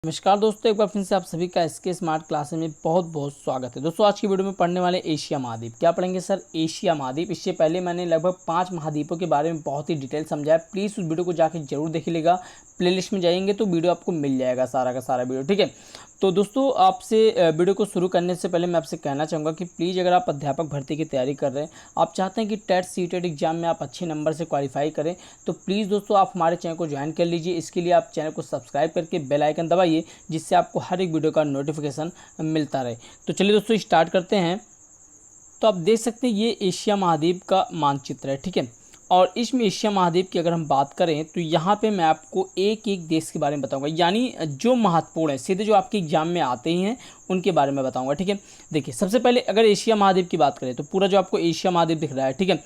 नमस्कार दोस्तों, एक बार फिर से आप सभी का एसके स्मार्ट क्लासेस में बहुत बहुत स्वागत है। दोस्तों आज की वीडियो में पढ़ने वाले एशिया महाद्वीप। क्या पढ़ेंगे सर? एशिया महाद्वीप। इससे पहले मैंने लगभग 5 महाद्वीपों के बारे में बहुत ही डिटेल समझाया। प्लीज़ उस वीडियो को जाकर जरूर देख लीजिएगा। प्लेलिस्ट में जाएंगे तो वीडियो आपको मिल जाएगा, सारा का सारा वीडियो, ठीक है। तो दोस्तों आपसे वीडियो को शुरू करने से पहले मैं आपसे कहना चाहूँगा कि प्लीज़ अगर आप अध्यापक भर्ती की तैयारी कर रहे हैं, आप चाहते हैं कि टेट सीटेट एग्जाम में आप अच्छे नंबर से क्वालिफाई करें, तो प्लीज़ दोस्तों आप हमारे चैनल को ज्वाइन कर लीजिए। इसके लिए आप चैनल को सब्सक्राइब करके बेल आइकन दबाइए, जिससे आपको हर एक वीडियो का नोटिफिकेशन मिलता रहे। तो चलिए दोस्तों स्टार्ट करते हैं। तो आप देख सकते हैं ये एशिया महाद्वीप का मानचित्र है, ठीक है। और इसमें एशिया महाद्वीप की अगर हम बात करें तो यहाँ पे मैं आपको एक एक देश के बारे में बताऊंगा, यानी जो महत्वपूर्ण है, सीधे जो आपके एग्जाम में आते ही हैं उनके बारे में बताऊंगा, ठीक है। देखिए सबसे पहले अगर एशिया महाद्वीप की बात करें तो पूरा जो आपको एशिया महाद्वीप दिख रहा है, ठीक है,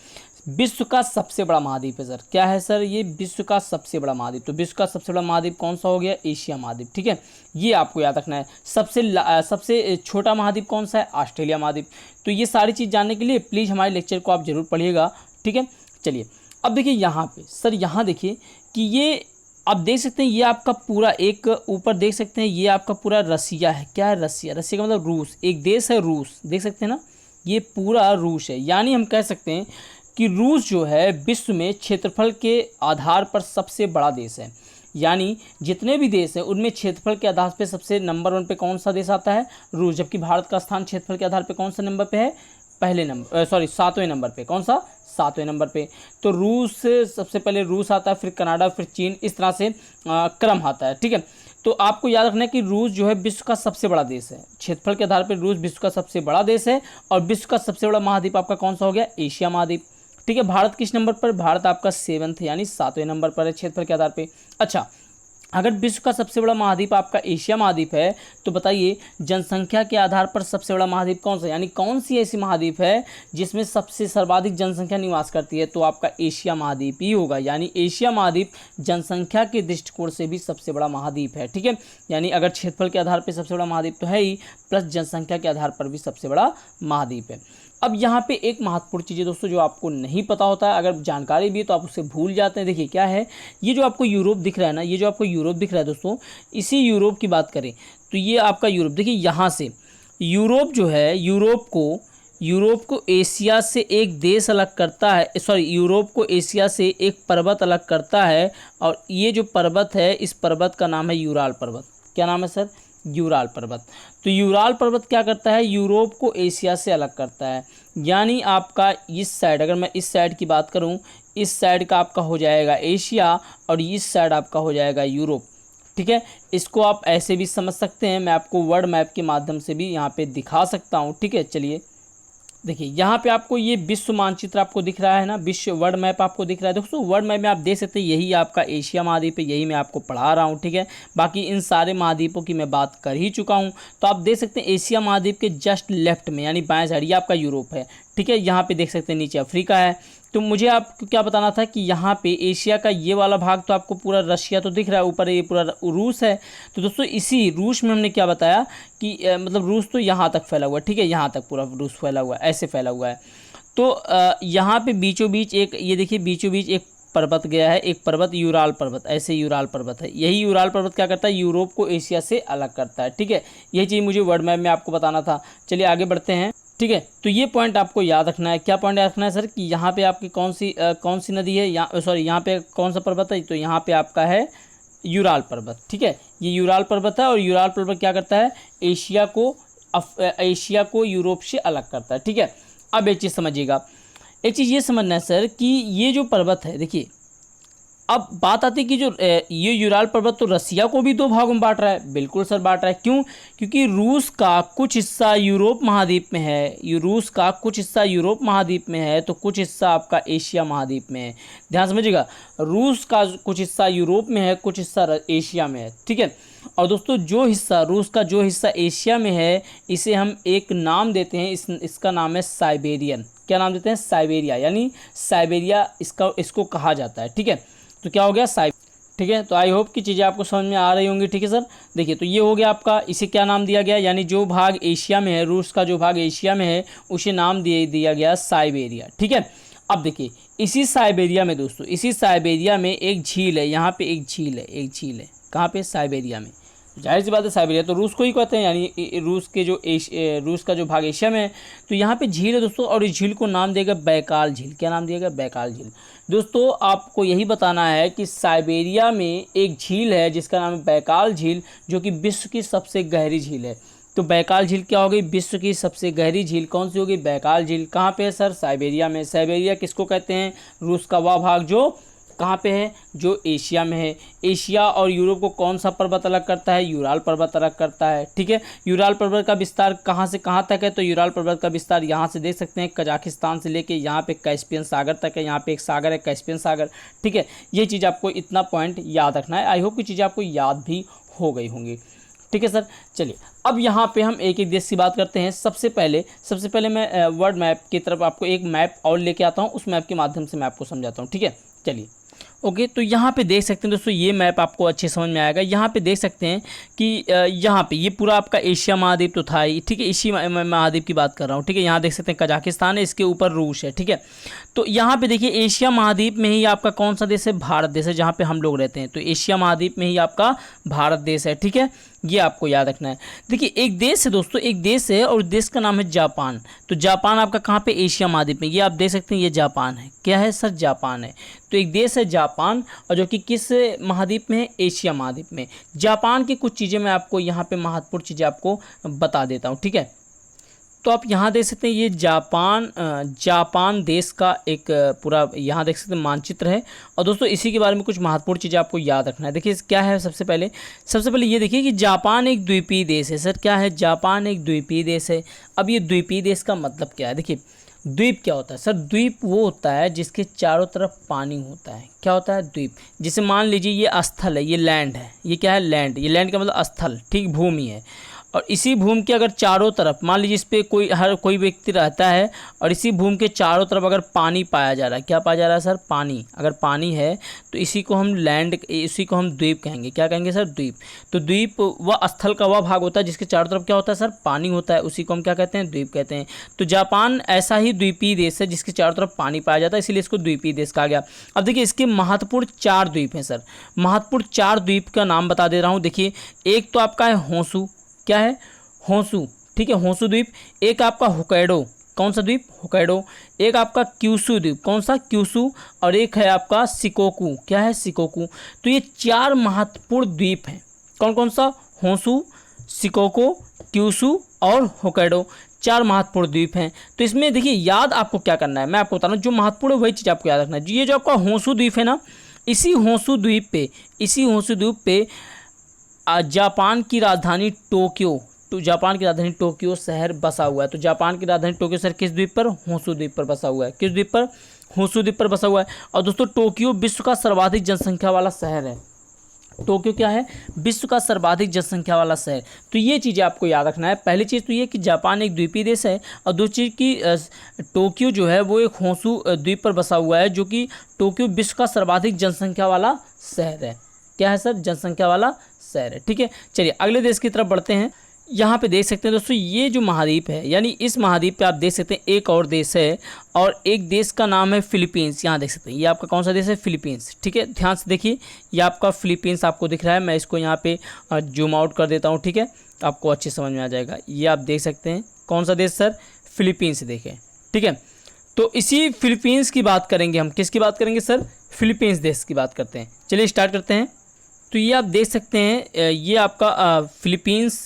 विश्व का सबसे बड़ा महाद्वीप है सर। क्या है सर? ये विश्व का सबसे बड़ा महाद्वीप। तो विश्व का सबसे बड़ा महाद्वीप कौन सा हो गया? एशिया महाद्वीप, ठीक है। ये आपको याद रखना है। सबसे छोटा महाद्वीप कौन सा है? ऑस्ट्रेलिया महाद्वीप। तो ये सारी चीज़ जानने के लिए प्लीज़ हमारे लेक्चर को आप जरूर पढ़िएगा, ठीक है। चलिए अब देखिए यहाँ पे सर, यहाँ देखिए कि ये आप देख सकते हैं, ये आपका पूरा एक ऊपर देख सकते हैं, ये आपका पूरा रसिया है। क्या है? रसिया। रसिया का मतलब रूस, एक देश है रूस, देख सकते हैं ना, ये पूरा रूस है। यानी हम कह सकते हैं कि रूस जो है विश्व में क्षेत्रफल के आधार पर सबसे बड़ा देश है। यानी जितने भी देश हैं उनमें क्षेत्रफल के आधार पे सबसे नंबर 1 पे कौन सा देश आता है? रूस। जबकि भारत का स्थान क्षेत्रफल के आधार पे कौन सा नंबर पे है? पहले नंबर, 7वें नंबर पे। कौन सा? 7वें नंबर पे। तो रूस सबसे पहले रूस आता है, फिर कनाडा, फिर चीन, इस तरह से क्रम आता है, ठीक है। तो आपको याद रखना है कि रूस जो है विश्व का सबसे बड़ा देश है। क्षेत्रफल के आधार पर रूस विश्व का सबसे बड़ा देश है। और विश्व का सबसे बड़ा महाद्वीप आपका कौन सा हो गया? एशिया महाद्वीप, ठीक है। भारत किस नंबर पर? भारत आपका 7th यानी 7वें नंबर पर है क्षेत्रफल के आधार पे। अच्छा, अगर विश्व का सबसे बड़ा महाद्वीप आपका एशिया महाद्वीप है तो बताइए जनसंख्या के आधार पर सबसे बड़ा महाद्वीप कौन सा, यानी कौन सी ऐसी महाद्वीप है जिसमें सबसे सर्वाधिक जनसंख्या निवास करती है? तो आपका एशिया महाद्वीप ही होगा। यानी एशिया महाद्वीप जनसंख्या के दृष्टिकोण से भी सबसे बड़ा महाद्वीप है, ठीक है। यानी अगर क्षेत्रफल के आधार पर सबसे बड़ा महाद्वीप तो है ही, प्लस जनसंख्या के आधार पर भी सबसे बड़ा महाद्वीप है। अब यहाँ पे एक महत्वपूर्ण चीज़ है दोस्तों जो आपको नहीं पता होता है, अगर जानकारी भी है तो आप उससे भूल जाते हैं। देखिए क्या है, ये जो आपको यूरोप दिख रहा है ना, ये जो आपको यूरोप दिख रहा है दोस्तों, इसी यूरोप की बात करें तो ये आपका यूरोप, देखिए यहाँ से यूरोप जो है, यूरोप को एशिया से एक देश अलग करता है, सॉरी, यूरोप को एशिया से एक पर्वत अलग करता है। और ये जो पर्वत है, इस पर्वत का नाम है यूराल पर्वत। क्या नाम है सर? यूराल पर्वत। तो यूराल पर्वत क्या करता है? यूरोप को एशिया से अलग करता है। यानी आपका इस साइड, अगर मैं इस साइड की बात करूं, इस साइड का आपका हो जाएगा एशिया और इस साइड आपका हो जाएगा यूरोप, ठीक है। इसको आप ऐसे भी समझ सकते हैं, मैं आपको वर्ल्ड मैप के माध्यम से भी यहाँ पे दिखा सकता हूँ, ठीक है। चलिए देखिए यहाँ पे आपको ये विश्व मानचित्र आपको दिख रहा है ना, विश्व वर्ल्ड मैप आपको दिख रहा है। दोस्तों वर्ल्ड मैप में आप देख सकते हैं यही आपका एशिया महाद्वीप है, यही मैं आपको पढ़ा रहा हूँ, ठीक है। बाकी इन सारे महाद्वीपों की मैं बात कर ही चुका हूँ। तो आप देख सकते हैं एशिया महाद्वीप के जस्ट लेफ्ट में, यानी बाएं साइड, ये आपका यूरोप है, ठीक है। यहाँ पे देख सकते हैं नीचे अफ्रीका है। तो मुझे आपको क्या बताना था कि यहाँ पे एशिया का ये वाला भाग तो आपको पूरा रशिया तो दिख रहा है, ऊपर ये पूरा रूस है। तो दोस्तों इसी रूस में हमने क्या बताया कि मतलब रूस तो यहाँ तक फैला हुआ है, ठीक है, यहाँ तक पूरा रूस फैला हुआ है, ऐसे फैला हुआ है। तो यहाँ पे बीचों बीच एक, ये देखिए बीचों बीच एक पर्वत गया है, एक पर्वत यूराल पर्वत, ऐसे यूराल पर्वत है। यही यूराल पर्वत क्या करता है? यूरोप को एशिया से अलग करता है, ठीक है। यही चीज़ मुझे वर्ल्ड मैप में आपको बताना था। चलिए आगे बढ़ते हैं, ठीक है। तो ये पॉइंट आपको याद रखना है। क्या पॉइंट याद रखना है सर? कि यहाँ पे आपकी कौन सी नदी है, यहाँ पे कौन सा पर्वत है? तो यहाँ पे आपका है यूराल पर्वत, ठीक है। ये यूराल पर्वत है और यूराल पर्वत क्या करता है? एशिया को यूरोप से अलग करता है, ठीक है। अब एक चीज़ समझिएगा, एक चीज़ ये समझना है सर कि ये जो पर्वत है, देखिए अब बात आती है कि जो ये यूराल पर्वत तो रसिया को भी 2 भागों में बांट रहा है। बिल्कुल सर बांट रहा है। क्यों? क्योंकि रूस का कुछ हिस्सा यूरोप महाद्वीप में है, रूस का कुछ हिस्सा यूरोप महाद्वीप में है, तो कुछ हिस्सा आपका एशिया महाद्वीप में है। ध्यान समझिएगा, रूस का कुछ हिस्सा यूरोप में है, कुछ हिस्सा एशिया में है, ठीक है। और दोस्तों जो हिस्सा रूस का, जो हिस्सा एशिया में है, इसे हम एक नाम देते हैं, इसका नाम है साइबेरियन। क्या नाम देते हैं? साइबेरिया, यानी साइबेरिया इसको कहा जाता है, ठीक है। तो क्या हो गया? ठीक है। तो आई होप कि चीज़ें आपको समझ में आ रही होंगी, ठीक है सर। देखिए तो ये हो गया आपका, इसे क्या नाम दिया गया, यानी जो भाग एशिया में है, रूस का जो भाग एशिया में है, उसे नाम दिया गया साइबेरिया, ठीक है। अब देखिए इसी साइबेरिया में दोस्तों, इसी साइबेरिया में एक झील है, यहाँ पे एक झील है, कहाँ पे? साइबेरिया में। जाहिर सी बात है साइबेरिया तो रूस को ही कहते हैं, यानी रूस के जो रूस का जो भाग एशिया में है। तो यहाँ पे झील है दोस्तों, और इस झील को नाम दिया गया बैकाल झील। क्या नाम दिया गया? बैकाल झील। दोस्तों आपको यही बताना है कि साइबेरिया में एक झील है जिसका नाम है बैकाल झील, जो कि विश्व की सबसे गहरी झील है। तो बैकाल झील क्या हो गई? विश्व की सबसे गहरी झील कौन सी होगी? बैकाल झील। कहाँ पे है सर? साइबेरिया में। साइबेरिया किसको कहते हैं? रूस का वह भाग जो कहाँ पे है? जो एशिया में है। एशिया और यूरोप को कौन सा पर्वत अलग करता है? यूराल पर्वत अलग करता है। ठीक है, यूराल पर्वत का विस्तार कहाँ से कहाँ तक है? तो यूराल पर्वत का विस्तार यहाँ से देख सकते हैं, कजाकिस्तान से लेके यहाँ पे कैस्पियन सागर तक है। यहाँ पे एक सागर है कैस्पियन सागर। ठीक है, ये चीज़ आपको इतना पॉइंट याद रखना है। आई होप की चीज़ें आपको याद भी हो गई होंगी। ठीक है सर, चलिए अब यहाँ पे हम एक एक देश की बात करते हैं। सबसे पहले मैं वर्ल्ड मैप की तरफ आपको एक मैप और लेके आता हूँ, उस मैप के माध्यम से मैं आपको समझाता हूँ। ठीक है, चलिए ओके। तो यहाँ पे देख सकते हैं दोस्तों, ये मैप आपको अच्छे समझ में आएगा। यहाँ पे देख सकते हैं कि यहाँ पे ये पूरा आपका एशिया महाद्वीप तो था ही। ठीक है, एशिया महाद्वीप की बात कर रहा हूँ। ठीक है, यहाँ देख सकते हैं कजाकिस्तान है, इसके ऊपर रूस है। ठीक है, तो यहाँ पे देखिए एशिया महाद्वीप में ही आपका कौन सा देश है? भारत देश है, जहाँ पे हम लोग रहते हैं। तो एशिया महाद्वीप में ही आपका भारत देश है। ठीक है, ये आपको याद रखना है। देखिए एक देश है दोस्तों, एक देश है और देश का नाम है जापान। तो जापान आपका कहाँ पे? एशिया महाद्वीप में। ये आप देख सकते हैं, ये जापान है। क्या है सर? जापान है। तो एक देश है जापान, और जो कि किस महाद्वीप में है? एशिया महाद्वीप में। जापान की कुछ चीज़ें मैं आपको यहाँ पे महत्वपूर्ण चीज़ें आपको बता देता हूँ। ठीक है, तो आप यहाँ देख सकते हैं, ये जापान देश का एक पूरा यहाँ देख सकते हैं मानचित्र है। और दोस्तों इसी के बारे में कुछ महत्वपूर्ण चीज़ें आपको याद रखना है। देखिए क्या है, सबसे पहले ये देखिए कि जापान एक द्वीपीय देश है। सर क्या है? जापान एक द्वीपीय देश है। अब ये द्वीपीय देश का मतलब क्या है? देखिए द्वीप क्या होता है? सर द्वीप वो होता है जिसके चारों तरफ पानी होता है। क्या होता है? द्वीप। जैसे मान लीजिए ये स्थल है, ये लैंड है। ये क्या है? लैंड। ये लैंड का मतलब स्थल, ठीक, भूमि है। और इसी भूमि के अगर चारों तरफ मान लीजिए इस पर हर कोई व्यक्ति रहता है, और इसी भूमि के चारों तरफ अगर पानी पाया जा रहा है। क्या पाया जा रहा है सर? पानी। अगर पानी है तो इसी को हम लैंड, इसी को हम द्वीप कहेंगे। क्या कहेंगे सर? द्वीप। तो द्वीप वह स्थल का वह भाग होता है जिसके चारों तरफ क्या होता है सर? पानी होता है, उसी को हम क्या कहते हैं? द्वीप कहते हैं। तो जापान ऐसा ही द्वीपीय देश है जिसके चारों तरफ पानी पाया जाता है, इसीलिए इसको द्वीपीय देश कहा गया। अब देखिए इसके महत्वपूर्ण 4 द्वीप हैं सर। महत्वपूर्ण 4 द्वीप का नाम बता दे रहा हूँ। देखिए एक तो आपका है होंशु। क्या है? होंशु। ठीक है, होंशु द्वीप। एक आपका होक्काइडो। कौन सा द्वीप? होक्काइडो। एक आपका क्यूशू द्वीप। कौन सा? क्यूशू। और एक है आपका शिकोकू। क्या है? शिकोकू। तो ये 4 महत्वपूर्ण द्वीप हैं। कौन कौन सा? होंशु, शिकोको, क्यूशू और होक्काइडो। 4 महत्वपूर्ण द्वीप हैं। तो इसमें देखिए याद आपको क्या करना है, मैं आपको बता रहा हूँ। जो महत्वपूर्ण है वही चीज़ आपको याद रखना है। ये जो आपका होंशु द्वीप है ना, इसी होंशु द्वीप पे जापान की राजधानी टोक्यो, तो जापान की राजधानी टोक्यो शहर बसा हुआ है। तो जापान की राजधानी टोक्यो शहर किस द्वीप पर? होंशु द्वीप पर बसा हुआ है। किस द्वीप पर? होंशु द्वीप पर बसा हुआ है। और दोस्तों टोक्यो विश्व का सर्वाधिक जनसंख्या वाला शहर है। टोक्यो क्या है? विश्व का सर्वाधिक जनसंख्या वाला शहर। तो ये चीज़ें आपको याद रखना है। पहली चीज़ तो ये कि जापान एक द्वीपीय देश है, और दूसरी चीज़ कि टोक्यो जो है वो एक होंशु द्वीप पर बसा हुआ है, जो कि टोक्यो विश्व का सर्वाधिक जनसंख्या वाला शहर है। क्या है सर? जनसंख्या वाला शहर है। ठीक है, चलिए अगले देश की तरफ बढ़ते हैं। यहाँ पे देख सकते हैं दोस्तों, ये जो महाद्वीप है, यानी इस महाद्वीप पे आप देख सकते हैं एक और देश है, और एक देश का नाम है फिलीपींस। यहाँ देख सकते हैं ये आपका कौन सा देश है? फिलीपींस। ठीक है, ध्यान से देखिए, ये आपका फिलीपींस आपको दिख रहा है। मैं इसको यहाँ पे जूम आउट कर देता हूँ। ठीक है, आपको अच्छे समझ में आ जाएगा। ये आप देख सकते हैं कौन सा देश सर? फिलीपींस देखें। ठीक है, तो इसी फिलीपींस की बात करेंगे हम। किसकी बात करेंगे सर? फिलीपींस देश की बात करते हैं। चलिए स्टार्ट करते हैं। तो ये आप देख सकते हैं, ये आपका फिलीपींस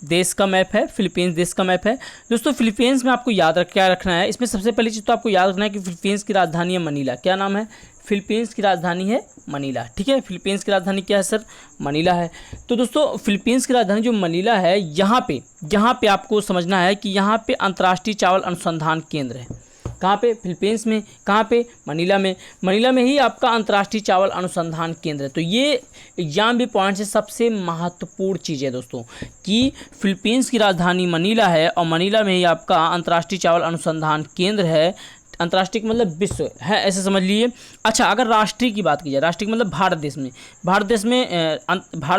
देश का मैप है। फिलीपींस देश का मैप है दोस्तों। फिलीपींस में आपको क्या रखना है, इसमें सबसे पहली चीज़ तो आपको याद रखना है कि फिलीपींस की राजधानी है मनीला। क्या नाम है? फिलीपींस की राजधानी है मनीला। ठीक है, फिलीपींस की राजधानी क्या है सर? मनीला है। तो दोस्तों फिलीपींस की राजधानी जो मनीला है, यहाँ पे आपको समझना है कि यहाँ पे अंतर्राष्ट्रीय चावल अनुसंधान केंद्र है। कहाँ पे? फिलीपींस में। कहाँ पे? मनीला में। मनीला में ही आपका अंतर्राष्ट्रीय चावल अनुसंधान केंद्र है। तो ये एग्जाम भी पॉइंट से सबसे महत्वपूर्ण चीज़ है दोस्तों, कि फिलीपींस की राजधानी मनीला है, और मनीला में ही आपका अंतर्राष्ट्रीय चावल अनुसंधान केंद्र है। अंतर्राष्ट्रीय मतलब विश्व है, ऐसे समझ लीजिए। अच्छा, अगर राष्ट्रीय की बात की जाए, राष्ट्रीय मतलब भारत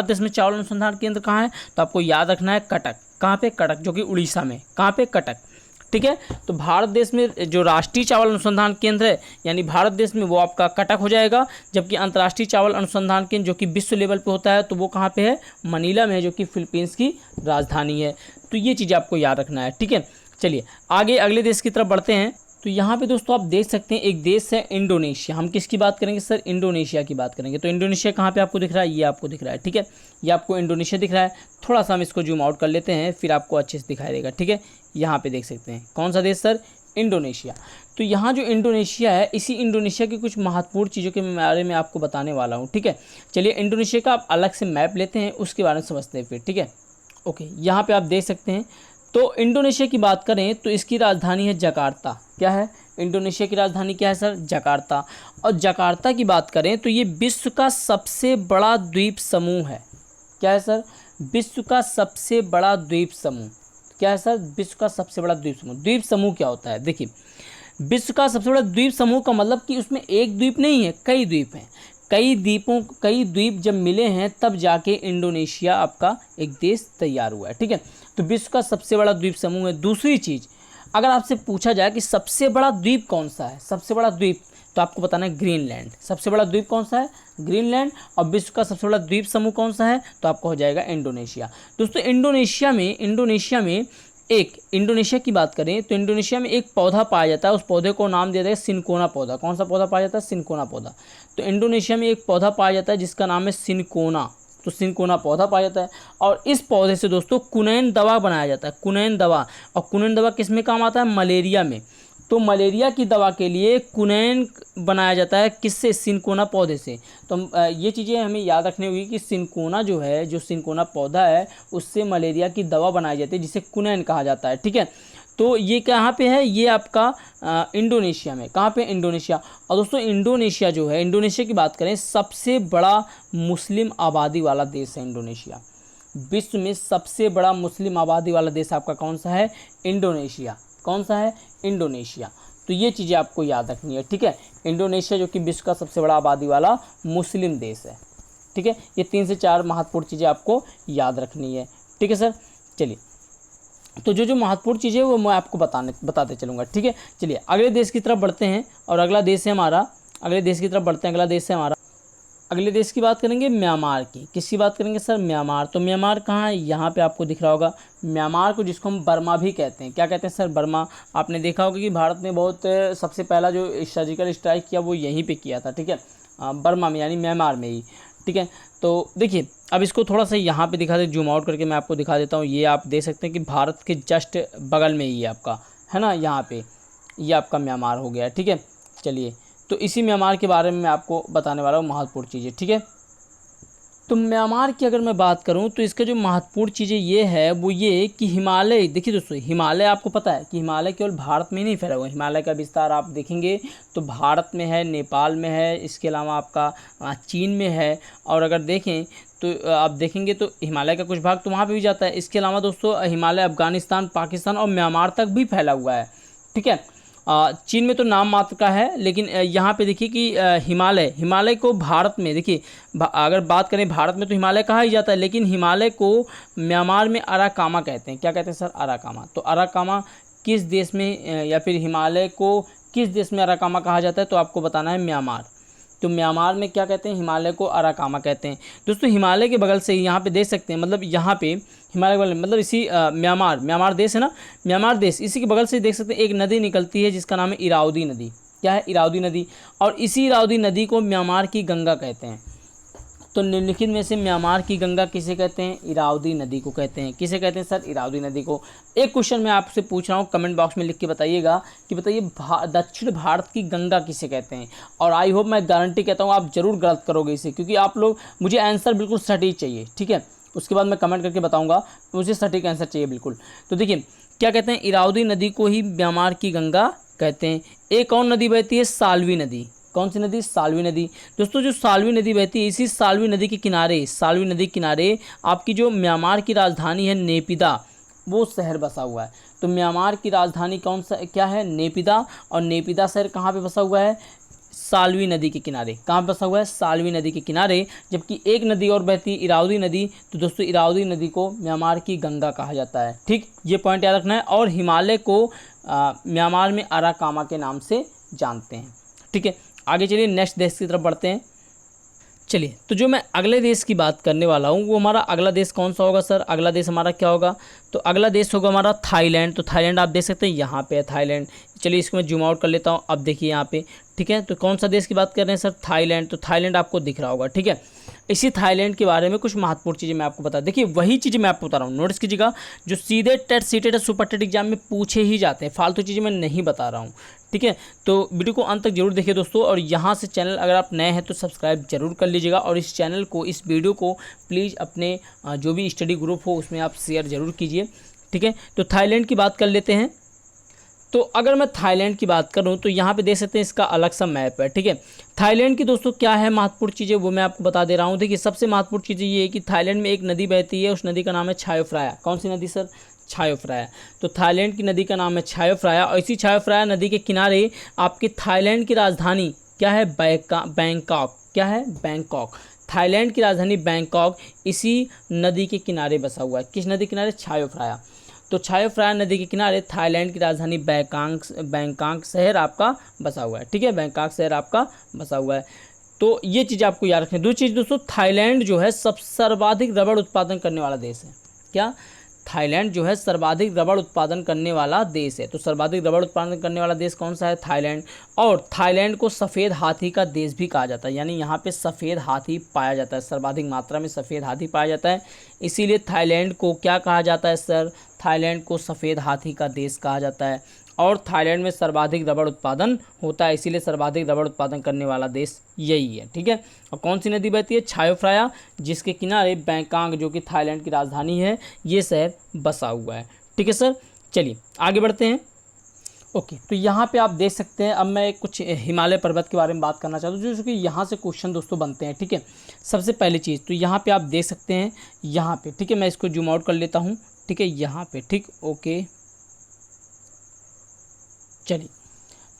देश में चावल अनुसंधान केंद्र कहाँ है? तो आपको याद रखना है कटक। कहाँ पे? कटक, जो कि उड़ीसा में। कहाँ पे? कटक। ठीक है। तो भारत देश में जो राष्ट्रीय चावल अनुसंधान केंद्र है यानी भारत देश में, वो आपका कटक हो जाएगा, जबकि अंतर्राष्ट्रीय चावल अनुसंधान केंद्र जो कि विश्व लेवल पे होता है तो वो कहाँ पे है, मनीला में है, जो कि फिलीपींस की राजधानी है। तो ये चीज़ें आपको याद रखना है, ठीक है। चलिए आगे अगले देश की तरफ बढ़ते हैं। तो यहाँ पे दोस्तों आप देख सकते हैं एक देश है इंडोनेशिया। हम किसकी बात करेंगे सर, इंडोनेशिया की बात करेंगे। तो इंडोनेशिया कहाँ पे आपको दिख रहा है, ये आपको दिख रहा है, ठीक है, ये आपको इंडोनेशिया दिख रहा है। थोड़ा सा हम इसको जूम आउट कर लेते हैं, फिर आपको अच्छे से दिखाई देगा, ठीक है। यहाँ पे देख सकते हैं कौन सा देश सर, इंडोनेशिया। तो यहाँ जो इंडोनेशिया है, इसी इंडोनेशिया की कुछ महत्वपूर्ण चीज़ों के बारे में आपको बताने वाला हूँ, ठीक है। चलिए इंडोनेशिया का आप अलग से मैप लेते हैं, उसके बारे में समझते हैं फिर, ठीक है। ओके, यहाँ पे आप देख सकते हैं। तो इंडोनेशिया की बात करें तो इसकी राजधानी है जकार्ता। क्या है, इंडोनेशिया की राजधानी क्या है सर, जकार्ता। और जकार्ता की बात करें तो ये विश्व का सबसे बड़ा द्वीप समूह है। क्या है सर, विश्व का सबसे बड़ा द्वीप समूह। क्या है सर, विश्व का सबसे बड़ा द्वीप समूह। द्वीप समूह क्या होता है, देखिए विश्व का सबसे बड़ा द्वीप समूह का मतलब कि उसमें एक द्वीप नहीं है, कई द्वीप हैं। कई द्वीप जब मिले हैं तब जाके इंडोनेशिया आपका एक देश तैयार हुआ है, ठीक है। तो विश्व का सबसे बड़ा द्वीप समूह है। दूसरी चीज़, अगर आपसे पूछा जाए कि सबसे बड़ा द्वीप कौन सा है, सबसे बड़ा द्वीप, तो आपको बताना है ग्रीनलैंड। सबसे बड़ा द्वीप कौन सा है, ग्रीनलैंड। और विश्व का सबसे बड़ा द्वीप समूह कौन सा है, तो आपको हो जाएगा इंडोनेशिया। दोस्तों इंडोनेशिया की बात करें तो इंडोनेशिया में एक पौधा पाया जाता है, उस पौधे को नाम दिया जाता है सिनकोना पौधा। कौन सा पौधा पाया जाता है, सिनकोना पौधा। तो इंडोनेशिया में एक पौधा पाया जाता है जिसका नाम है सिनकोना। तो सिनकोना पौधा पाया जाता है और इस पौधे से दोस्तों कुनैन दवा बनाया जाता है, कुनैन दवा। और कुनैन दवा किस में काम आता है, मलेरिया में। तो मलेरिया की दवा के लिए कुनैन बनाया जाता है किससे, सिनकोना पौधे से। तो ये चीज़ें हमें याद रखनी होगी कि सिनकोना जो है, जो सिनकोना पौधा है, उससे मलेरिया की दवा बनाई जाती है जिसे कुनैन कहा जाता है, ठीक है। तो ये कहाँ पे है, ये आपका इंडोनेशिया में। कहाँ पे, इंडोनेशिया। और दोस्तों इंडोनेशिया जो है, इंडोनेशिया की बात करें, सबसे बड़ा मुस्लिम आबादी वाला देश है इंडोनेशिया। विश्व में सबसे बड़ा मुस्लिम आबादी वाला देश आपका कौन सा है, इंडोनेशिया। कौन सा है, इंडोनेशिया। तो ये चीज़ें आपको याद रखनी है, ठीक है। इंडोनेशिया जो कि विश्व का सबसे बड़ा आबादी वाला मुस्लिम देश है, ठीक है। ये 3 से 4 महत्वपूर्ण चीज़ें आपको याद रखनी है, ठीक है सर। चलिए, तो जो महत्वपूर्ण चीज़ें वो मैं आपको बताते चलूँगा, ठीक है। चलिए अगले देश की तरफ बढ़ते हैं और अगला देश है हमारा, अगले देश की तरफ बढ़ते हैं। अगला देश है हमारा, अगले देश की बात करेंगे म्यांमार की। किसकी बात करेंगे सर, म्यांमार। तो म्यांमार कहाँ है, यहाँ पे आपको दिख रहा होगा म्यांमार को, जिसको हम बर्मा भी कहते हैं। क्या कहते हैं सर, बर्मा। आपने देखा होगा कि भारत ने बहुत सबसे पहला जो सर्जिकल स्ट्राइक किया वो यहीं पे किया था, ठीक है, बर्मा में यानी म्यांमार में ही, ठीक है। तो देखिए अब इसको थोड़ा सा यहाँ पे दिखा दे, जूम आउट करके मैं आपको दिखा देता हूँ। ये आप देख सकते हैं कि भारत के जस्ट बगल में ही है आपका, है ना, यहाँ पे ये आपका म्यांमार हो गया, ठीक है। चलिए, तो इसी म्यांमार के बारे में मैं आपको बताने वाला हूँ महत्वपूर्ण चीज़ें, ठीक है। तो म्यांमार की अगर मैं बात करूं तो इसका जो महत्वपूर्ण चीज़ें ये है वो ये कि हिमालय, देखिए दोस्तों हिमालय आपको पता है कि हिमालय केवल भारत में ही नहीं फैला हुआ। हिमालय का विस्तार आप देखेंगे तो भारत में है, नेपाल में है, इसके अलावा आपका चीन में है। और अगर देखें तो आप देखेंगे तो हिमालय का कुछ भाग तो वहाँ पर भी जाता है। इसके अलावा दोस्तों हिमालय अफ़गानिस्तान, पाकिस्तान और म्यांमार तक भी फैला हुआ है, ठीक है। चीन में तो नाम मात्र का है, लेकिन यहाँ पे देखिए कि हिमालय को भारत में, देखिए अगर बात करें भारत में तो हिमालय कहा ही जाता है, लेकिन हिमालय को म्यांमार में अराकामा कहते हैं। क्या कहते हैं सर, अराकामा। तो अराकामा किस देश में, या फिर हिमालय को किस देश में अराकामा कहा जाता है, तो आपको बताना है म्यांमार। तो म्यांमार में क्या कहते हैं, हिमालय को अराकामा कहते हैं। दोस्तों हिमालय के बगल से ही यहाँ पे देख सकते हैं, मतलब यहाँ पे हिमालय के बगल मतलब इसी म्यांमार देश है ना, म्यांमार देश, इसी के बगल से देख सकते हैं एक नदी निकलती है जिसका नाम है इरावदी नदी। क्या है, इरावदी नदी। और इसी इरावदी नदी को म्यांमार की गंगा कहते हैं। तो निम्नलिखित में से म्यांमार की गंगा किसे कहते हैं, इरावदी नदी को कहते हैं। किसे कहते हैं सर, इरावदी नदी को। एक क्वेश्चन मैं आपसे पूछ रहा हूँ, कमेंट बॉक्स में लिख के बताइएगा कि बताइए दक्षिण भारत की गंगा किसे कहते हैं। और आई होप, मैं गारंटी कहता हूँ आप जरूर गलत करोगे इसे, क्योंकि आप लोग, मुझे आंसर बिल्कुल सटीक चाहिए, ठीक है। उसके बाद मैं कमेंट करके बताऊँगा, मुझे सटीक आंसर चाहिए बिल्कुल। तो देखिए क्या कहते हैं, इरावदी नदी को ही म्यांमार की गंगा कहते हैं। एक और नदी बहती है, साल्वी नदी। कौन सी नदी, साल्वी नदी। दोस्तों जो साल्वी नदी बहती है, इसी साल्वी नदी के किनारे, साल्वी नदी के किनारे आपकी जो म्यांमार की राजधानी है नेपिदा, वो शहर बसा हुआ है। तो म्यांमार की राजधानी कौन सा क्या है, नेपिदा। और नेपिदा शहर कहाँ पे बसा हुआ है, साल्वी नदी के किनारे। कहाँ बसा हुआ है? साल्वी नदी के किनारे। जबकि एक नदी और बहती है इरावदी नदी, तो दोस्तों इरावदी नदी को म्यांमार की गंगा कहा जाता है। ठीक, ये पॉइंट याद रखना है। और हिमालय को म्यांमार में अराकामा के नाम से जानते हैं। ठीक है, आगे चलिए नेक्स्ट देश की तरफ बढ़ते हैं। चलिए, तो जो मैं अगले देश की बात करने वाला हूँ वो हमारा अगला देश कौन सा होगा सर? अगला देश हमारा क्या होगा? तो अगला देश होगा हमारा थाईलैंड। तो थाईलैंड आप देख सकते हैं यहाँ पे है थाईलैंड। चलिए इसको मैं जूम आउट कर लेता हूँ। अब देखिए यहाँ पे, ठीक है, तो कौन सा देश की बात कर रहे हैं सर? थाईलैंड। तो थाईलैंड आपको दिख रहा होगा। ठीक है, इसी थाईलैंड के बारे में कुछ महत्वपूर्ण चीज़ें मैं आपको बता, देखिए वही चीज़ें मैं आपको बता रहा हूँ, नोटिस कीजिएगा, जो सीधे TET, CTET, super TET exam में पूछे ही जाते हैं, फालतू चीज़ें मैं नहीं बता रहा हूँ। ठीक है, तो वीडियो को अंत तक जरूर देखिए दोस्तों। और यहाँ से चैनल अगर आप नए हैं तो सब्सक्राइब जरूर कर लीजिएगा। और इस चैनल को, इस वीडियो को प्लीज़ अपने जो भी स्टडी ग्रुप हो उसमें आप शेयर जरूर कीजिए। ठीक है, तो थाईलैंड की बात कर लेते हैं। तो अगर मैं थाईलैंड की बात करूं तो यहाँ पे देख सकते हैं इसका अलग सा मैप है। ठीक है, थाईलैंड की दोस्तों क्या है महत्वपूर्ण चीज़ें वो मैं आपको बता दे रहा हूँ। देखिए सबसे महत्वपूर्ण चीज़ ये है कि थाईलैंड में एक नदी बहती है, उस नदी का नाम है छायो फ्राया। कौन सी नदी सर? छायो फ्राया। तो थाईलैंड की नदी का नाम है छायो फ्राया। और इसी छायो फ्राया नदी के किनारे आपकी थाईलैंड की राजधानी क्या है? बैंकॉक। क्या है? बैंकॉक। थाईलैंड की राजधानी बैंकॉक इसी नदी के किनारे बसा हुआ है। किस नदी के किनारे? छायो फ्राया। तो छायो फ्राया नदी के किनारे थाईलैंड की राजधानी बैंकॉक शहर आपका बसा हुआ है। ठीक है, बैंकॉक शहर आपका बसा हुआ है। तो ये चीज़ आपको याद रखनी है। दूसरी चीज़ दोस्तों, थाईलैंड जो है सर्वाधिक रबड़ उत्पादन करने वाला देश है। क्या? थाईलैंड जो है सर्वाधिक रबड़ उत्पादन करने वाला देश है। तो सर्वाधिक रबड़ उत्पादन करने वाला देश कौन सा है? थाईलैंड। और थाईलैंड को सफ़ेद हाथी का देश भी कहा जाता है, यानी यहाँ पे सफ़ेद हाथी पाया जाता है, सर्वाधिक मात्रा में सफ़ेद हाथी पाया जाता है। इसीलिए थाईलैंड को क्या कहा जाता है सर? थाईलैंड को सफ़ेद हाथी का देश कहा जाता है। और थाईलैंड में सर्वाधिक रबड़ उत्पादन होता है, इसीलिए सर्वाधिक रबड़ उत्पादन करने वाला देश यही है। ठीक है, और कौन सी नदी बहती है? छायो फ्राया, जिसके किनारे बैंकॉक जो कि थाईलैंड की राजधानी है, ये शहर बसा हुआ है। ठीक है सर, चलिए आगे बढ़ते हैं। ओके, तो यहाँ पे आप देख सकते हैं, अब मैं कुछ हिमालय पर्वत के बारे में बात करना चाहता हूँ जो कि यहाँ से क्वेश्चन दोस्तों बनते हैं। ठीक है, सबसे पहली चीज़ तो यहाँ पे आप देख सकते हैं यहाँ पे, ठीक है, मैं इसको जूम आउट कर लेता हूँ। ठीक है, यहाँ पे, ठीक, ओके, चलिए,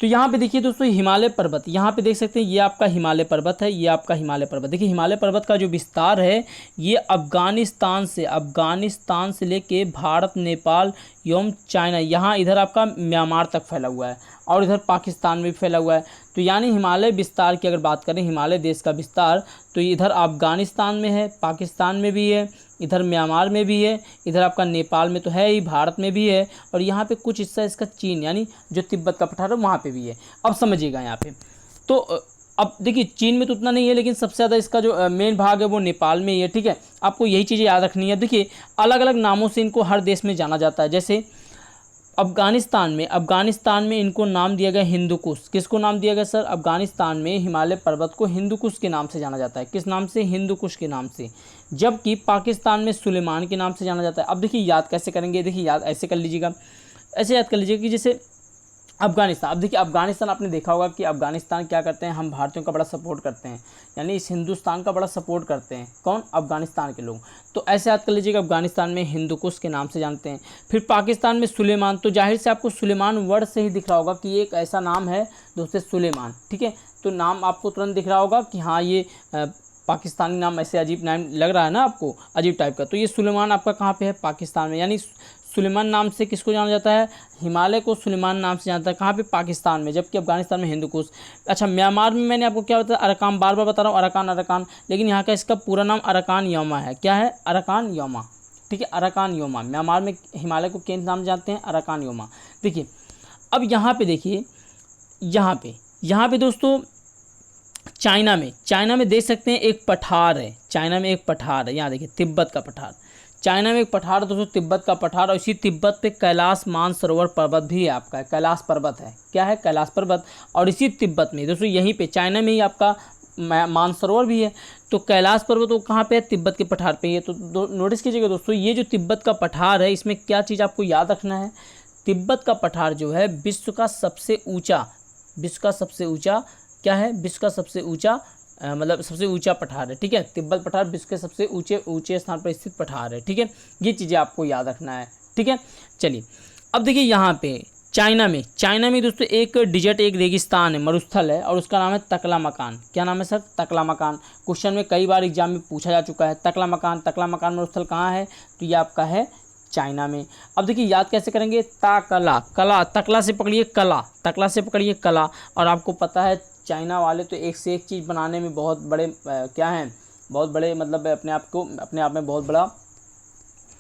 तो यहाँ पे देखिए दोस्तों हिमालय पर्वत, यहाँ पे देख सकते हैं ये आपका हिमालय पर्वत है, ये आपका हिमालय पर्वत। देखिए हिमालय पर्वत का जो विस्तार है ये अफ़गानिस्तान से लेके भारत, नेपाल एवं चाइना, यहाँ इधर आपका म्यांमार तक फैला हुआ है, और इधर पाकिस्तान में भी फैला हुआ है। तो यानी हिमालय विस्तार की अगर बात करें, हिमालय देश का विस्तार, तो इधर अफ़गानिस्तान में है, पाकिस्तान में भी है, इधर म्यांमार में भी है, इधर आपका नेपाल में तो है ही, भारत में भी है, और यहाँ पे कुछ हिस्सा इसका चीन यानी जो तिब्बत का पठार है वहाँ पे भी है। अब समझिएगा यहाँ पे, तो अब देखिए चीन में तो उतना नहीं है, लेकिन सबसे ज़्यादा इसका जो मेन भाग है वो नेपाल में ही है। ठीक है, आपको यही चीज़ें याद रखनी है। देखिए अलग अलग नामों से इनको हर देश में जाना जाता है। जैसे अफ़गानिस्तान में इनको नाम दिया गया हिंदू कुश। किसको नाम दिया गया सर? अफ़गानिस्तान में हिमालय पर्वत को हिंदू कुश के नाम से जाना जाता है। किस नाम से? हिंदू कुश के नाम से। जबकि पाकिस्तान में सुलेमान के नाम से जाना जाता है। अब देखिए याद कैसे करेंगे, देखिए याद ऐसे कर लीजिएगा, ऐसे याद कर लीजिएगा कि जैसे अफ़गानिस्तान, अब देखिए अफ़गानिस्तान आपने देखा होगा कि अफ़गानिस्तान क्या करते हैं, हम भारतीयों का बड़ा सपोर्ट करते हैं, यानी इस हिंदुस्तान का बड़ा सपोर्ट करते हैं। कौन? अफ़गानिस्तान के लोग। तो ऐसे याद कर लीजिएगा, अफ़गानिस्तान में हिंदू कुश के नाम से जानते हैं। फिर पाकिस्तान में सुलेमान, तो जाहिर से आपको सुलेमान वर्ड से ही दिख रहा होगा कि एक ऐसा नाम है दोस्तों सुलेमान। ठीक है, तो नाम आपको तुरंत दिख रहा होगा कि हाँ ये पाकिस्तानी नाम, ऐसे अजीब नाम लग रहा है ना आपको, अजीब टाइप का, तो ये सुलेमान आपका कहाँ पे है? पाकिस्तान में। यानी सुलेमान नाम से किसको जाना जाता है? हिमालय को सुलेमान नाम से जानता है। कहाँ पे? पाकिस्तान में। जबकि अफ़गानिस्तान में हिंदू कुश। अच्छा, म्यांमार में मैंने आपको क्या बताया? अराकान, बार बार बता रहा हूँ अराकान, लेकिन यहाँ का इसका पूरा नाम अराकान योमा है। क्या है? Arakan Yoma. ठीक है, अराकान योमा। म्यांमार में हिमालय को किस नाम जानते हैं? Arakan Yoma. देखिए अब यहाँ पे देखिए, यहाँ पे दोस्तों चाइना में देख सकते हैं एक पठार है, चाइना में एक पठार है, यहाँ देखिए तिब्बत का पठार। चाइना में एक पठार दोस्तों तिब्बत का पठार, और इसी तिब्बत पे कैलाश मानसरोवर पर्वत भी है आपका, कैलाश पर्वत है। क्या है? कैलाश पर्वत। और इसी तिब्बत में दोस्तों यहीं पे चाइना में ही आपका मानसरोवर भी है। तो कैलाश पर्वत वो कहाँ पे है? तिब्बत के पठार पे ही है। तो नोटिस कीजिएगा दोस्तों, ये जो तिब्बत का पठार है इसमें क्या चीज़ आपको याद रखना है? तिब्बत का पठार जो है विश्व का सबसे ऊँचा क्या है? विश्व का सबसे ऊँचा मतलब सबसे ऊंचा पठार है। ठीक है, तिब्बत पठार विश्व के सबसे ऊंचे स्थान पर स्थित पठार है। ठीक है, ये चीज़ें आपको याद रखना है। ठीक है, चलिए अब देखिए यहाँ पे चाइना में दोस्तों एक डिजर्ट, एक रेगिस्तान है, मरुस्थल है, और उसका नाम है तकला मकान। क्या नाम है सर? तकला मकान। क्वेश्चन में कई बार एग्जाम में पूछा जा चुका है। तकला मकान मरुस्थल कहाँ है? तो ये आपका है चाइना में। अब देखिए याद कैसे करेंगे? कला, तकला से पकड़िए कला, और आपको पता है चाइना वाले तो एक से एक चीज़ बनाने में बहुत बड़े क्या हैं, बहुत बड़े, मतलब अपने आप में बहुत बड़ा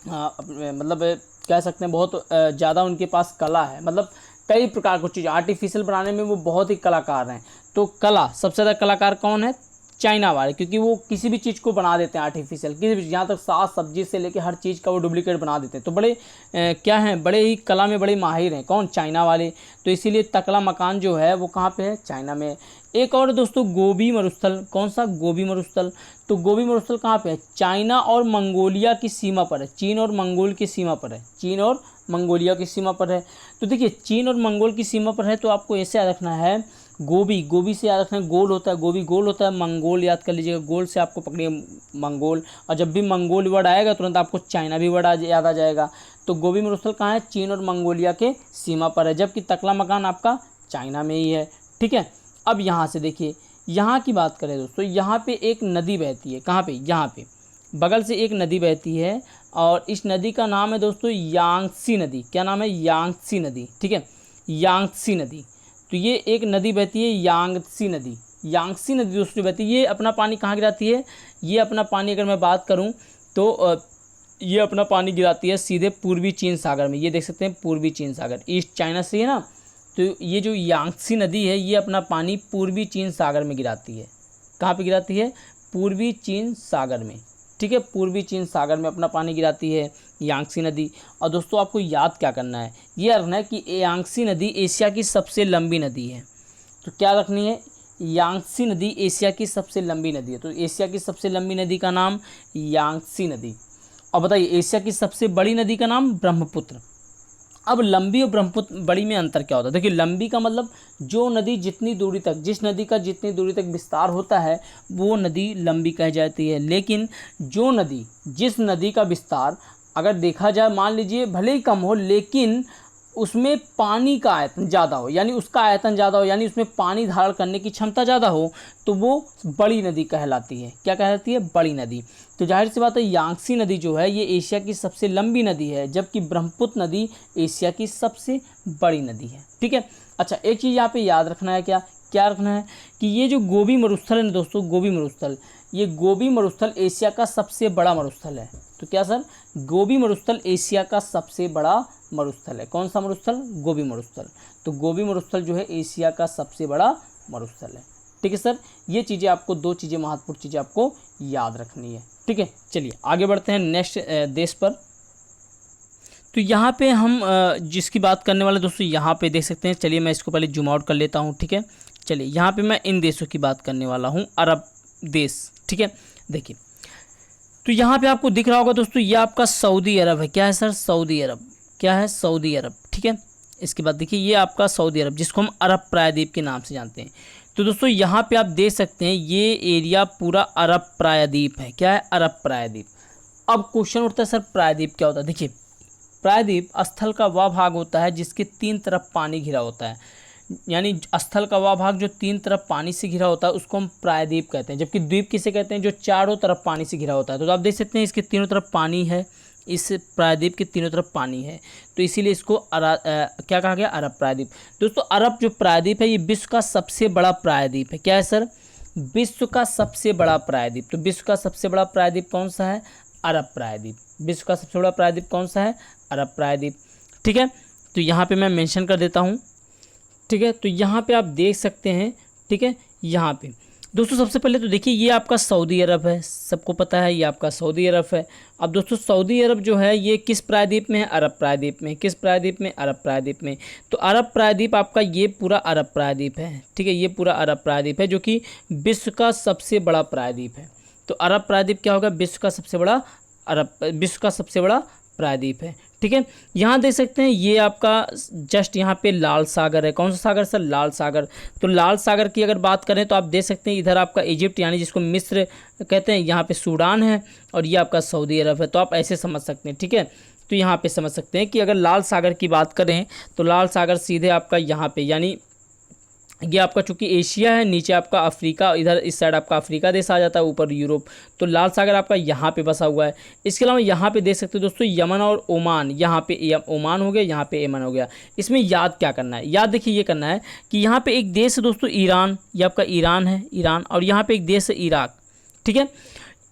मतलब कह सकते हैं बहुत ज़्यादा उनके पास कला है। मतलब कई प्रकार की चीज़ आर्टिफिशियल बनाने में वो बहुत ही कलाकार हैं। तो कला, सबसे ज़्यादा कलाकार कौन है? चाइना वाले, क्योंकि वो किसी भी चीज़ को बना देते हैं आर्टिफिशियल, किसी भी, यहाँ तक साग सब्जी से लेके हर चीज़ का वो डुप्लीकेट बना देते हैं। तो बड़े क्या हैं, बड़े ही कला में बड़े माहिर हैं। कौन? चाइना वाले। तो इसीलिए तकला मकान जो है वो कहाँ पे है? चाइना में। एक और दोस्तों गोबी मरुस्थल। कौन सा? गोबी मरुस्थल। तो गोबी मरुस्थल कहाँ पे है? चाइना और मंगोलिया की सीमा पर है। चीन और मंगोल की सीमा पर है। चीन और मंगोलिया की सीमा पर है। तो देखिए चीन और मंगोल की सीमा पर है, तो आपको ऐसे याद रखना है, गोबी से याद रखना है, गोल होता है, गोबी गोल होता है, मंगोल याद कर लीजिएगा, गोल से आपको पकड़िए मंगोल, और जब भी मंगोल वर्ड आएगा तुरंत आपको चाइना भी वर्ड याद आ जाएगा। तो गोबी मरुस्थल कहाँ है? चीन और मंगोलिया के सीमा पर है, जबकि तकला मकान आपका चाइना में ही है। ठीक है। अब यहाँ से देखिए, यहाँ की बात करें दोस्तों, यहाँ पे एक नदी बहती है। कहाँ पे? यहाँ पे बगल से एक नदी बहती है, और इस नदी का नाम है दोस्तों यांगत्सी नदी। क्या नाम है? यांगत्सी नदी। ठीक है, यांगत्सी नदी। तो ये एक नदी बहती है यांगत्सी नदी दोस्तों बहती है। ये अपना पानी कहाँ गिराती है? ये अपना पानी अगर मैं बात करूँ तो ये अपना पानी गिराती है सीधे पूर्वी चीन सागर में। ये देख सकते हैं पूर्वी चीन सागर, ईस्ट चाइना से है ना। तो ये जो यांगत्सी नदी है ये अपना पानी पूर्वी चीन सागर में गिराती है। कहाँ पे गिराती है? पूर्वी चीन सागर में। ठीक है, पूर्वी चीन सागर में अपना पानी गिराती है यांगत्सी नदी। और दोस्तों आपको याद क्या करना है? ये रखना है कि यांगत्सी नदी एशिया की सबसे लंबी नदी है। तो क्या रखनी है? यांगत्सी नदी एशिया की सबसे लंबी नदी है। तो एशिया की सबसे लंबी नदी का नाम यांगत्सी नदी। और बताइए एशिया की सबसे बड़ी नदी का नाम ब्रह्मपुत्र। अब लंबी और ब्रह्मपुत्र बड़ी में अंतर क्या होता है? देखिए लंबी का मतलब जो नदी जितनी दूरी तक, जिस नदी का जितनी दूरी तक विस्तार होता है वो नदी लंबी कह जाती है। लेकिन जो नदी, जिस नदी का विस्तार अगर देखा जाए, मान लीजिए भले ही कम हो लेकिन उसमें पानी का आयतन ज़्यादा हो, यानी उसका आयतन ज़्यादा हो, यानी उसमें पानी धारण करने की क्षमता ज़्यादा हो, तो वो बड़ी नदी कहलाती है। क्या कहलाती है? बड़ी नदी। तो जाहिर सी बात है यांगत्सी नदी जो है ये एशिया की सबसे लंबी नदी है, जबकि ब्रह्मपुत्र नदी एशिया की सबसे बड़ी नदी है। ठीक है। अच्छा एक चीज़ यहाँ पे याद रखना है, क्या रखना है कि ये जो गोबी मरुस्थल है ना दोस्तों, गोबी मरुस्थल, ये गोबी मरुस्थल एशिया का सबसे बड़ा मरुस्थल है। तो क्या सर? गोबी मरुस्थल एशिया का सबसे बड़ा मरुस्थल है। कौन सा मरुस्थल? गोबी मरुस्थल। तो गोबी मरुस्थल जो है एशिया का सबसे बड़ा मरुस्थल है। ठीक है सर, ये चीज़ें आपको, दो चीज़ें महत्वपूर्ण चीज़ें आपको याद रखनी है। ठीक है, चलिए आगे बढ़ते हैं नेक्स्ट देश पर। तो यहाँ पे हम जिसकी बात करने वाले दोस्तों यहाँ पे देख सकते हैं। चलिए मैं इसको पहले जूम आउट कर लेता हूँ। ठीक है, चलिए यहाँ पे मैं इन देशों की बात करने वाला हूँ, अरब देश। ठीक है, देखिए तो यहाँ पे आपको दिख रहा होगा दोस्तों, ये आपका सऊदी अरब है। क्या है सर? सऊदी अरब। क्या है? सऊदी अरब। ठीक है, इसके बाद देखिए ये आपका सऊदी अरब, जिसको हम अरब प्रायद्वीप के नाम से जानते हैं। तो दोस्तों यहाँ पे आप देख सकते हैं ये एरिया पूरा अरब प्रायद्वीप है। क्या है? अरब प्रायद्वीप। अब क्वेश्चन उठता है सर प्रायद्वीप क्या होता है? देखिए प्रायद्वीप स्थल का वह भाग होता है जिसके तीन तरफ पानी घिरा होता है, यानी स्थल का वह भाग जो तीन तरफ पानी से घिरा होता है उसको हम प्रायद्वीप कहते हैं। जबकि द्वीप किसे कहते हैं? जो चारों तरफ पानी से घिरा होता है। तो आप देख सकते हैं इसके तीनों तरफ पानी है, इस प्रायद्वीप के तीनों तरफ पानी है, तो इसीलिए इसको क्या कहा गया? अरब प्रायद्वीप। दोस्तों अरब जो प्रायद्वीप है ये विश्व का सबसे बड़ा प्रायद्वीप है। क्या है सर? विश्व का सबसे बड़ा प्रायद्वीप। तो विश्व का सबसे बड़ा प्रायद्वीप कौन सा है? अरब प्रायद्वीप। विश्व का सबसे बड़ा प्रायद्वीप कौन सा है? अरब प्रायद्वीप। ठीक है, तो यहाँ पे मैं मेंशन कर देता हूँ। ठीक है, तो यहाँ पे आप देख सकते हैं। ठीक है, यहाँ पे दोस्तों सबसे पहले तो देखिए ये आपका सऊदी अरब है, सबको पता है ये आपका सऊदी अरब है। अब दोस्तों सऊदी अरब जो है ये किस प्रायद्वीप में है? अरब प्रायद्वीप में। किस प्रायद्वीप में? अरब प्रायद्वीप में। तो अरब प्रायद्वीप आपका ये पूरा अरब प्रायद्वीप है। ठीक है, ये पूरा अरब प्रायद्वीप है जो कि विश्व का सबसे बड़ा प्रायद्वीप है। तो अरब प्रायद्वीप क्या होगा? विश्व का सबसे बड़ा प्रायद्वीप है। ठीक है। यहाँ देख सकते हैं ये आपका जस्ट यहाँ पे लाल सागर है। कौन सा सागर सर? लाल सागर। तो लाल सागर की अगर बात करें तो आप देख सकते हैं इधर आपका इजिप्ट यानी जिसको मिस्र कहते हैं, यहाँ पे सूडान है, और ये आपका सऊदी अरब है। तो आप ऐसे समझ सकते हैं, ठीक है। तो यहाँ पे समझ सकते हैं कि अगर लाल सागर की बात करें तो लाल सागर सीधे आपका यहाँ पे, यानी ये आपका चूंकि एशिया है, नीचे आपका अफ्रीका, इधर इस साइड आपका अफ्रीका देश आ जाता है, ऊपर यूरोप। तो लाल सागर आपका यहाँ पे बसा हुआ है। इसके अलावा यहाँ पे देख सकते हो दोस्तों यमन और ओमान, यहाँ पे ओमान हो गया, यहाँ पे यमन हो गया। इसमें याद क्या करना है? याद देखिए ये करना है कि यहाँ पे एक देश है दोस्तों ईरान, ये आपका ईरान है, ईरान, और यहाँ पे एक देश है इराक, ठीक है।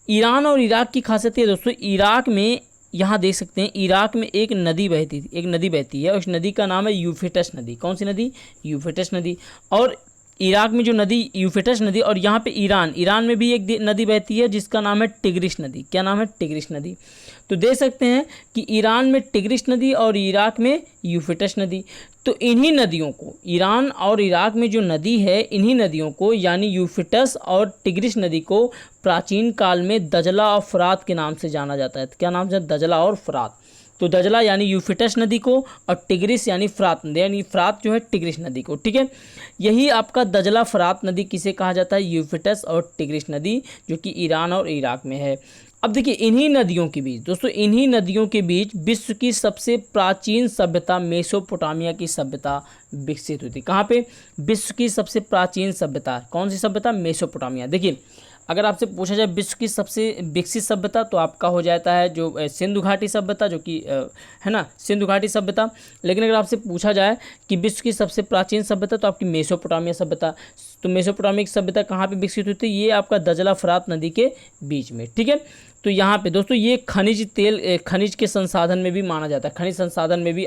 ईरान और इराक की खासियत है दोस्तों, इराक में यहाँ देख सकते हैं इराक में एक नदी बहती है, उस नदी का नाम है यूफ्रेटस नदी। कौन सी नदी? यूफ्रेटस नदी। और इराक में जो नदी यूफ्रेटस नदी, और यहाँ पे ईरान में भी एक नदी बहती है जिसका नाम है टिग्रिस नदी। क्या नाम है? टिग्रिस नदी। तो देख सकते हैं कि ईरान में टिग्रिस नदी और इराक में यूफ्रेटस नदी। तो इन्हीं नदियों को, ईरान और इराक में जो नदी है, इन्हीं नदियों को यानी यूफ्रेटस और टिग्रिस नदी को प्राचीन काल में दजला और फरात के नाम से जाना जाता है। तो क्या नाम से? दजला और फरात। तो दजला यानी यूफ्रेटस नदी को, और टिग्रिस यानी फरात नदी, यानी फरात जो है टिग्रिस नदी को, ठीक है। यही आपका दजला फरात नदी किसे कहा जाता है? यूफ्रेटस और टिग्रिस नदी, जो कि ईरान और इराक में है। अब देखिए इन्हीं नदियों के बीच दोस्तों, इन्हीं नदियों के बीच विश्व की सबसे प्राचीन सभ्यता मेसोपोटामिया की सभ्यता विकसित हुई थी। कहाँ पे? विश्व की सबसे प्राचीन सभ्यता। कौन सी सभ्यता? मेसोपोटामिया। देखिए अगर आपसे पूछा जाए विश्व की सबसे विकसित सभ्यता, तो आपका हो जाता है जो सिंधु घाटी सभ्यता, जो कि है ना, सिंधु घाटी सभ्यता। लेकिन अगर आपसे पूछा जाए कि विश्व की सबसे प्राचीन सभ्यता, तो आपकी मेसोपोटामिया सभ्यता। तो मेसोपोटामिक सभ्यता कहाँ पे विकसित हुई थी? ये आपका दजला फरात नदी के बीच में, ठीक है। तो यहाँ पे दोस्तों ये खनिज के संसाधन में भी माना जाता है, खनिज संसाधन में भी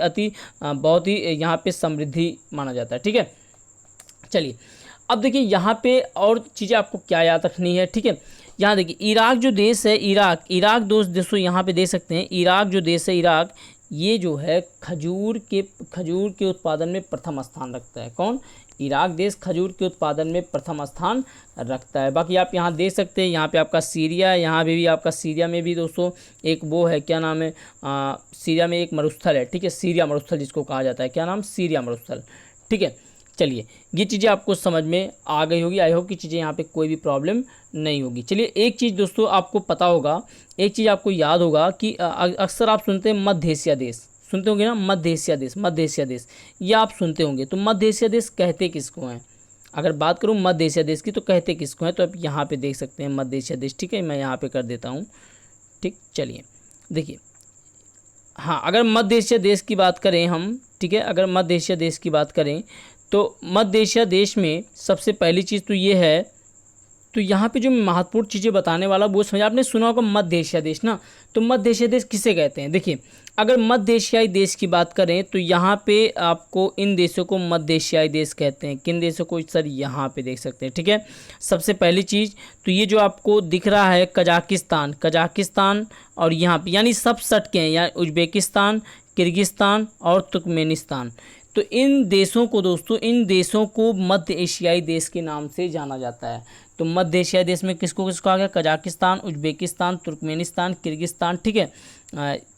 बहुत ही यहाँ पे समृद्धि माना जाता है, ठीक है। चलिए अब देखिए यहाँ पे और चीज़ें आपको क्या याद रखनी है, ठीक है। यहाँ देखिए इराक जो देश है, इराक दोस्तों यहाँ पे देख सकते हैं, इराक जो देश है, इराक ये जो है खजूर के उत्पादन में प्रथम स्थान रखता है। कौन? इराक देश खजूर के उत्पादन में प्रथम स्थान रखता है। बाकी आप यहाँ देख सकते हैं, यहाँ पे आपका सीरिया, यहाँ पे भी आपका सीरिया में भी दोस्तों एक वो है, क्या नाम है, सीरिया में एक मरुस्थल है, ठीक है, सीरिया मरुस्थल जिसको कहा जाता है। क्या नाम? सीरिया मरुस्थल, ठीक है। चलिए ये चीज़ें आपको समझ में आ गई होगी। आई होप कि चीज़ें यहाँ पे कोई भी प्रॉब्लम नहीं होगी। चलिए एक चीज़ दोस्तों आपको पता होगा, एक चीज़ आपको याद होगा कि अक्सर आप सुनते हैं मध्य एशिया देश, सुनते होंगे ना, मध्य एशिया देश, ये आप सुनते होंगे। तो मध्य एशिया देश कहते किसको हैं? अगर बात करूँ मध्य एशिया देश की तो कहते किसको हैं? तो आप यहाँ पे देख सकते हैं मध्य एशिया देश, ठीक है। मैं यहाँ पे कर देता हूँ, ठीक। चलिए देखिए, हाँ अगर मध्य एशिया देश की बात करें हम, ठीक है, अगर मध्य एशिया देश की बात करें तो मध्य एशिया देश में सबसे पहली चीज़ तो ये है, तो यहाँ पे जो महत्वपूर्ण चीज़ें बताने वाला वो समझ, आपने सुना होगा मध्य एशिया देश ना, तो मध्य एशिया देश किसे कहते हैं? देखिए अगर मध्य एशियाई देश की बात करें तो यहाँ पे आपको इन देशों को मध्य एशियाई देश कहते हैं। किन देशों को? सर यहाँ पे देख सकते हैं, ठीक है। सबसे पहली चीज़ तो ये जो आपको दिख रहा है कजाकिस्तान, और यहाँ पे यानी सब सट के हैं, यानी उज्बेकिस्तान, किर्गिस्तान और तुर्कमेनिस्तान। तो इन देशों को दोस्तों, इन देशों को मध्य एशियाई देश के नाम से जाना जाता है। तो मध्य एशियाई देश में किसको किसको आ गया? कजाकिस्तान, उज्बेकिस्तान, तुर्कमेनिस्तान, किर्गिस्तान, ठीक है।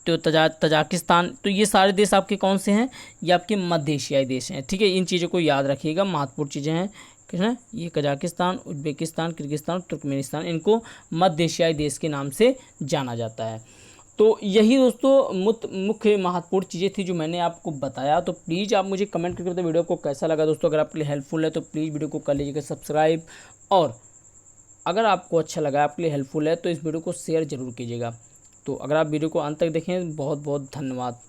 तो तजाकिस्तान, तो ये सारे देश आपके कौन से हैं? ये आपके मध्य एशियाई देश हैं, ठीक है। इन चीज़ों को याद रखिएगा, महत्वपूर्ण चीज़ें हैं, ठीक है। ये कजाकिस्तान, उज्बेकिस्तान, किर्गिस्तान, तुर्कमेनिस्तान, इनको मध्य एशियाई देश के नाम से जाना जाता है। तो यही दोस्तों मुख्य महत्वपूर्ण चीज़ें थी जो मैंने आपको बताया। तो प्लीज़ आप मुझे कमेंट करके बताइए वीडियो को कैसा लगा दोस्तों। अगर आपके लिए हेल्पफुल है तो प्लीज़ वीडियो को कर लीजिएगा सब्सक्राइब, और अगर आपको अच्छा लगा, आपके लिए हेल्पफुल है तो इस वीडियो को शेयर ज़रूर कीजिएगा। तो अगर आप वीडियो को अंत तक देखें, बहुत बहुत धन्यवाद।